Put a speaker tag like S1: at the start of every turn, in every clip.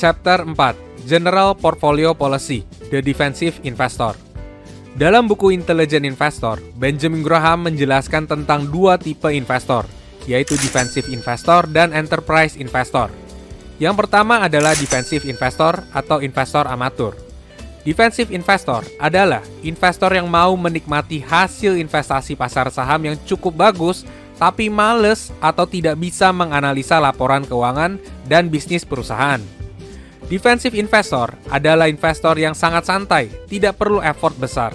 S1: Chapter 4, General Portfolio Policy, The Defensive Investor. Dalam buku Intelligent Investor, Benjamin Graham menjelaskan tentang dua tipe investor, yaitu defensive investor dan enterprise investor. Yang pertama adalah defensive investor atau investor amatur. Defensive investor adalah investor yang mau menikmati hasil investasi pasar saham yang cukup bagus, tapi males atau tidak bisa menganalisa laporan keuangan dan bisnis perusahaan. Defensive investor adalah investor yang sangat santai, tidak perlu effort besar.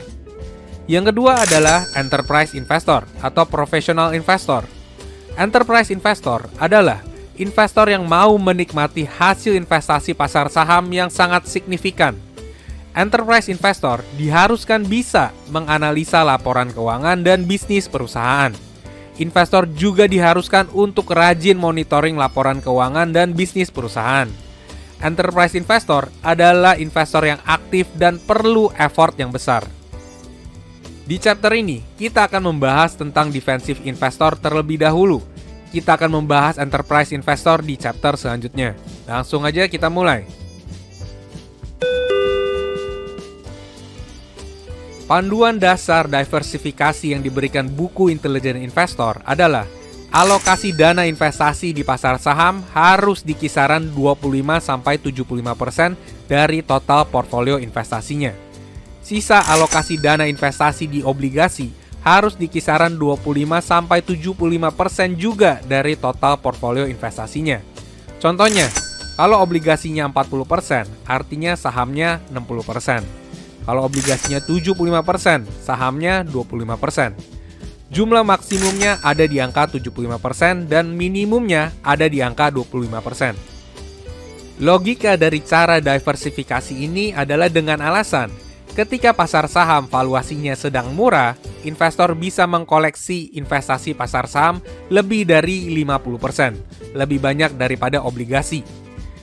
S1: Yang kedua adalah enterprise investor atau professional investor. Enterprise investor adalah investor yang mau menikmati hasil investasi pasar saham yang sangat signifikan. Enterprise investor diharuskan bisa menganalisa laporan keuangan dan bisnis perusahaan. Investor juga diharuskan untuk rajin monitoring laporan keuangan dan bisnis perusahaan. Enterprise investor adalah investor yang aktif dan perlu effort yang besar. Di chapter ini, kita akan membahas tentang defensive investor terlebih dahulu. Kita akan membahas enterprise investor di chapter selanjutnya. Langsung aja kita mulai. Panduan dasar diversifikasi yang diberikan buku Intelligent Investor adalah alokasi dana investasi di pasar saham harus di kisaran 25-75% dari total portfolio investasinya. Sisa alokasi dana investasi di obligasi harus di kisaran 25-75% juga dari total portfolio investasinya. Contohnya, kalau obligasinya 40%, artinya sahamnya 60%. Kalau obligasinya 75%, sahamnya 25%. Jumlah maksimumnya ada di angka 75% dan minimumnya ada di angka 25%. Logika dari cara diversifikasi ini adalah dengan alasan ketika pasar saham valuasinya sedang murah, investor bisa mengkoleksi investasi pasar saham lebih dari 50%, lebih banyak daripada obligasi.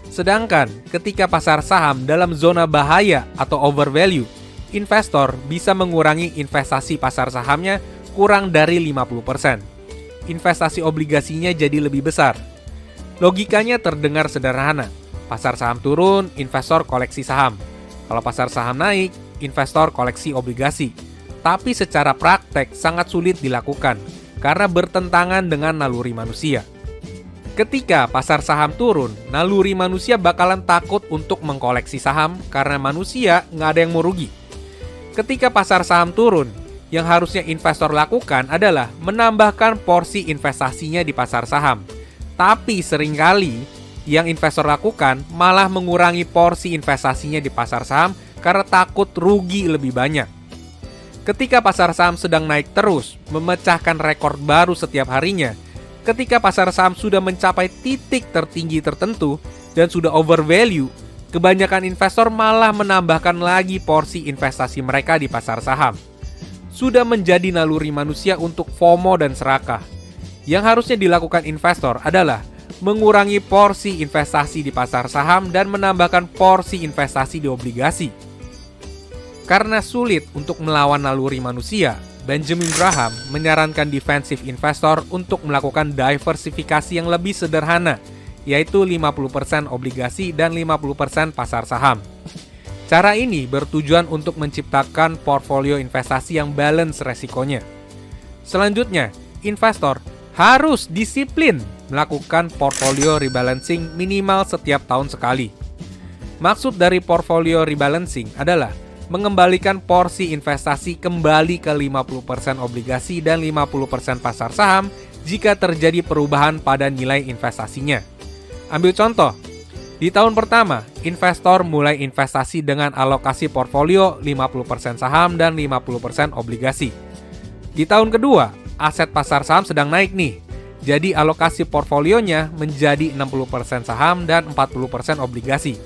S1: Sedangkan ketika pasar saham dalam zona bahaya atau overvalue, investor bisa mengurangi investasi pasar sahamnya kurang dari 50%. Investasi obligasinya jadi lebih besar. Logikanya terdengar sederhana. Pasar saham turun, investor koleksi saham. Kalau pasar saham naik, investor koleksi obligasi. Tapi secara praktek sangat sulit dilakukan karena bertentangan dengan naluri manusia. Ketika pasar saham turun, naluri manusia bakalan takut untuk mengkoleksi saham karena manusia nggak ada yang mau rugi. Ketika pasar saham turun, yang harusnya investor lakukan adalah menambahkan porsi investasinya di pasar saham. Tapi seringkali yang investor lakukan malah mengurangi porsi investasinya di pasar saham karena takut rugi lebih banyak. Ketika pasar saham sedang naik terus, memecahkan rekor baru setiap harinya, ketika pasar saham sudah mencapai titik tertinggi tertentu dan sudah overvalue, kebanyakan investor malah menambahkan lagi porsi investasi mereka di pasar saham. Sudah menjadi naluri manusia untuk FOMO dan serakah. Yang harusnya dilakukan investor adalah mengurangi porsi investasi di pasar saham dan menambahkan porsi investasi di obligasi. Karena sulit untuk melawan naluri manusia, Benjamin Graham menyarankan defensive investor untuk melakukan diversifikasi yang lebih sederhana, yaitu 50% obligasi dan 50% pasar saham. Cara ini bertujuan untuk menciptakan portfolio investasi yang balance resikonya. Selanjutnya, investor harus disiplin melakukan portfolio rebalancing minimal setiap tahun sekali. Maksud dari portfolio rebalancing adalah mengembalikan porsi investasi kembali ke 50% obligasi dan 50% pasar saham jika terjadi perubahan pada nilai investasinya. Ambil contoh, di tahun pertama, investor mulai investasi dengan alokasi portfolio 50% saham dan 50% obligasi. Di tahun kedua, aset pasar saham sedang naik nih, jadi alokasi portfolionya menjadi 60% saham dan 40% obligasi.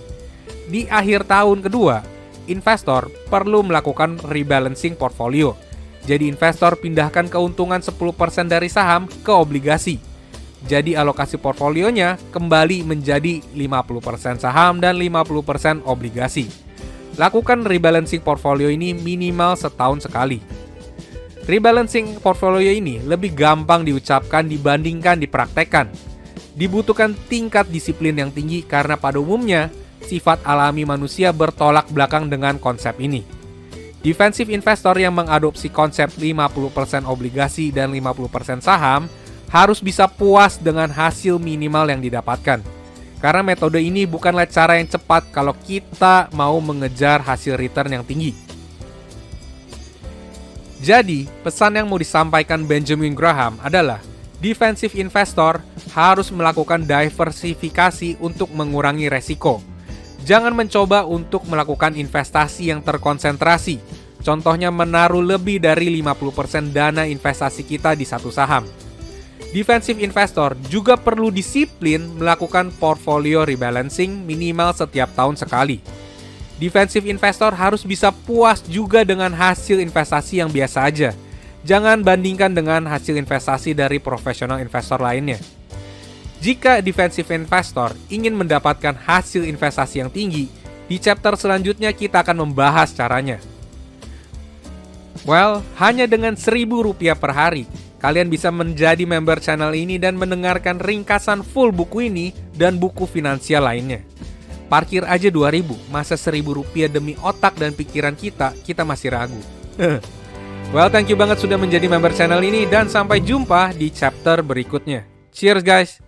S1: Di akhir tahun kedua, investor perlu melakukan rebalancing portfolio. Jadi investor pindahkan keuntungan 10% dari saham ke obligasi. Jadi alokasi portfolionya kembali menjadi 50% saham dan 50% obligasi. Lakukan rebalancing portfolio ini minimal setahun sekali. Rebalancing portfolio ini lebih gampang diucapkan dibandingkan dipraktekkan. Dibutuhkan tingkat disiplin yang tinggi karena pada umumnya sifat alami manusia bertolak belakang dengan konsep ini. Defensive investor yang mengadopsi konsep 50% obligasi dan 50% saham harus bisa puas dengan hasil minimal yang didapatkan. Karena metode ini bukanlah cara yang cepat kalau kita mau mengejar hasil return yang tinggi. Jadi, pesan yang mau disampaikan Benjamin Graham adalah defensive investor harus melakukan diversifikasi untuk mengurangi resiko. Jangan mencoba untuk melakukan investasi yang terkonsentrasi. Contohnya menaruh lebih dari 50% dana investasi kita di satu saham. Defensive investor juga perlu disiplin melakukan portfolio rebalancing minimal setiap tahun sekali. Defensive investor harus bisa puas juga dengan hasil investasi yang biasa aja. Jangan bandingkan dengan hasil investasi dari profesional investor lainnya. Jika defensive investor ingin mendapatkan hasil investasi yang tinggi, di chapter selanjutnya kita akan membahas caranya. Well, hanya dengan Rp1.000 per hari, kalian bisa menjadi member channel ini dan mendengarkan ringkasan full buku ini dan buku finansial lainnya. Parkir aja 2.000, masa Rp1.000 demi otak dan pikiran kita masih ragu. Well, thank you banget sudah menjadi member channel ini dan sampai jumpa di chapter berikutnya. Cheers guys!